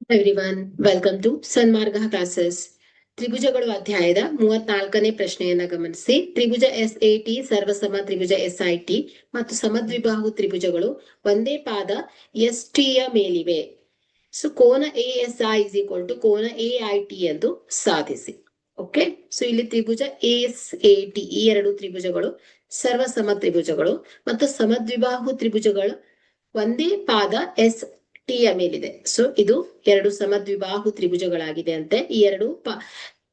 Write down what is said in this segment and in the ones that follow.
Everyone, welcome to Sanmarga classes. ತ್ರಿಭುಜಗಳು ಅಧ್ಯಾಯದ 34ನೇ ಪ್ರಶ್ನೆಯನ್ನ ಗಮನಿಸಿ. ತ್ರಿಭುಜ SAT, ಸರ್ವಸಮ ತ್ರಿಭುಜ SIT ಮತ್ತು ಸಮದ್ವಿಬಾಹು ತ್ರಿಭುಜಗಳು ಒಂದೇ ಪಾದ ST ಯ ಮೇಲಿವೆ. ಸೊ ಕೋನ ASI ಇಸ್ ಈಕ್ವಲ್ ಟು ಕೋನ AIT ಎಂದು ಸಾಧಿಸಿ. ಓಕೆ, ಸೊ ಇಲ್ಲಿ ತ್ರಿಭುಜ SAT ಈ ಎರಡು ತ್ರಿಭುಜಗಳು ಸರ್ವಸಮ ತ್ರಿಭುಜಗಳು ಮತ್ತು ಸಮದ್ವಿಬಾಹು ತ್ರಿಭುಜಗಳು ಒಂದೇ ಪಾದ ST ಯ ಮೇಲಿದೆ. ಸೊ ಇದು ಎರಡು ಸಮದ್ವಿಬಾಹು ತ್ರಿಭುಜಗಳಾಗಿದೆ ಅಂತೆ. ಈ ಎರಡು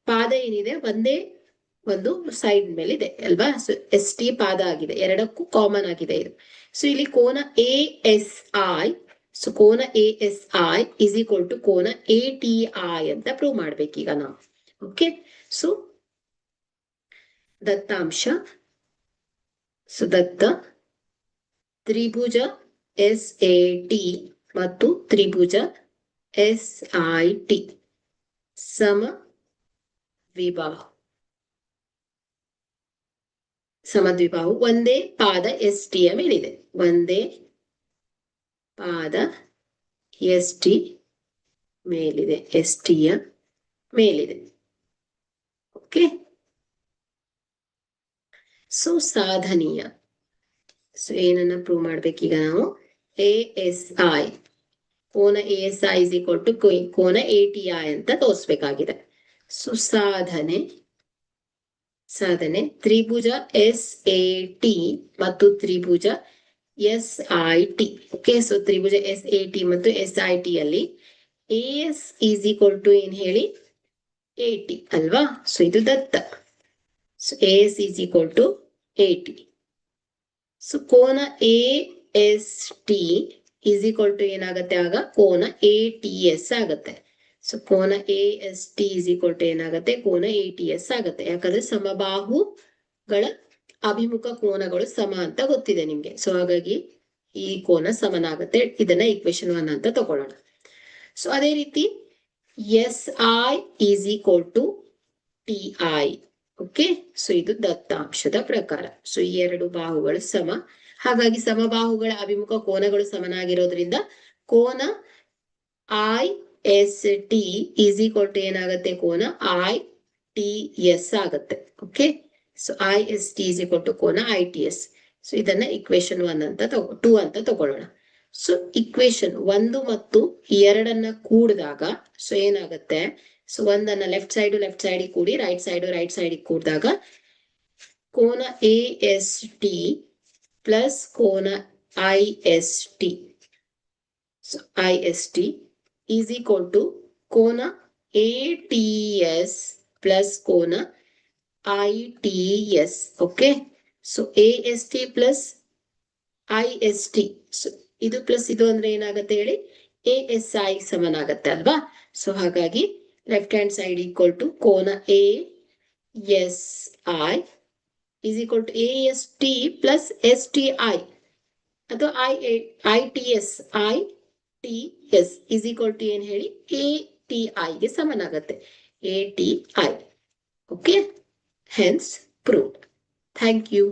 ಪಾದ ಏನಿದೆ ಒಂದೇ ಒಂದು ಸೈಡ್ ಮೇಲೆ ಇದೆ ಅಲ್ವಾ. ಸೊ ST ಪಾದ ಆಗಿದೆ, ಎರಡಕ್ಕೂ ಕಾಮನ್ ಆಗಿದೆ ಇದು. ಸೊ ಇಲ್ಲಿ ಕೋನ ASI, ಸೊ ಕೋನ ASI ಇಸ್ ಈಕ್ವಲ್ ಟು ಕೋನ ATI ಅಂತ ಪ್ರೂವ್ ಮಾಡ್ಬೇಕೀಗ ನಾವು. ಓಕೆ, ಸೊ ದತ್ತಾಂಶ, ಸೊ ದತ್ತ ತ್ರಿಭುಜ SAT ಮತ್ತು ತ್ರಿಭುಜ SIT ಸಮದ್ವಿಬಾಹು ಒಂದೇ ಪಾದ ST ಯ ಮೇಲಿದೆ. ಒಂದೇ ಪಾದ ST ಮೇಲಿದೆ, ST ಯ ಮೇಲಿದೆ. ಓಕೆ, ಸೊ ಸಾಧನೀಯ. ಸೊ ಏನನ್ನ ಪ್ರೂವ್ ಮಾಡ್ಬೇಕೀಗ ನಾವು? ASI, ಕೋನ ASI ಇಸ್ ಈಕ್ವಲ್ ಟು ಕೋನ ATI ಅಂತ ತೋರಿಸ್ಬೇಕಾಗಿದೆ. ಸೊ ಸಾಧನೆ ತ್ರಿಭುಜ SAT ಮತ್ತು ತ್ರಿಭುಜ SIT. ಓಕೆ, ಸೊ ತ್ರಿಭುಜ SAT ಮತ್ತು SIT ಅಲ್ಲಿ AS ಈಸ್ ಈಕ್ವಲ್ ಟು ಏನ್ ಹೇಳಿ? AT ಅಲ್ವಾ. ಸೊ ಇದು ದತ್ತ. So AS is equal to AT. So ಕೋನ AST ಈಸ್ ಈಕ್ವಲ್ ಟು ಏನಾಗುತ್ತೆ ಆಗ? ಕೋನ ATS ಆಗತ್ತೆ. ಸೊ ಕೋನ AST ಈಸ್ ಈಕ್ವಲ್ ಟು ಏನಾಗುತ್ತೆ? ಕೋನ ATS ಆಗತ್ತೆ. ಯಾಕಂದ್ರೆ ಸಮಬಾಹುಗಳ ಅಭಿಮುಖ ಕೋನಗಳು ಸಮ ಅಂತ ಗೊತ್ತಿದೆ ನಿಮ್ಗೆ. ಸೊ ಹಾಗಾಗಿ ಈ ಕೋನ ಸಮನಾಗತ್ತೆ. ಇದನ್ನ ಇಕ್ವೇಶನ್ 1 ಅಂತ ತಗೊಳ್ಳೋಣ. ಸೊ ಅದೇ ರೀತಿ SI is equal to TI. Okay, so ಇದು ದತ್ತಾಂಶದ ಪ್ರಕಾರ. ಸೊ ಈ ಎರಡು ಬಾಹುಗಳು ಸಮ, ಹಾಗಾಗಿ ಸಮಬಾಹುಗಳ ಅಭಿಮುಖ ಕೋನಗಳು ಸಮನಾಗಿರೋದ್ರಿಂದ ಕೋನ IST ಈಸ್ ಈಕ್ವಲ್ ಟು ಏನಾಗುತ್ತೆ? ಕೋನ ITS ಆಗತ್ತೆ. Okay, so IST is equal to ಕೋನ ITS. ಸೊ ಇದನ್ನ ಇಕ್ವೇಶನ್ 2 ಅಂತ ತಗೊಳ್ಳೋಣ. ಸೊ ಇಕ್ವೇಶನ್ 1 ಮತ್ತು 2 ಕೂಡಿದಾಗ ಸೊ ಏನಾಗುತ್ತೆ? ಸೊ ಒಂದನ್ನ ಲೆಫ್ಟ್ ಸೈಡ್ ಕೂಡಿ ರೈಟ್ ಸೈಡ್ ಕೂಡಿದಾಗ ಕೋನ AST ಪ್ಲಸ್ ಕೋನ IST, so IST is equal to ಕೋನ ATS ಪ್ಲಸ್ ಕೋನ ITS. Okay, so AST plus IST, so ಇದು ಪ್ಲಸ್ ಇದು ಅಂದ್ರೆ ಏನಾಗತ್ತೆ ಹೇಳಿ? ASI ಸಮನಾಗತ್ತೆ ಅಲ್ವಾ. ಸೊ ಹಾಗಾಗಿ left hand side equal to ಕೋನ ASI is equal to AST plus STI ಅಥವಾ ITS ಈಸ್ ಈಕ್ವಲ್ ಟು ಏನ್ ಹೇಳಿ? ATI ಗೆ ಸಮನಾಗತ್ತೆ, ATI. Okay, hence proved. Thank you.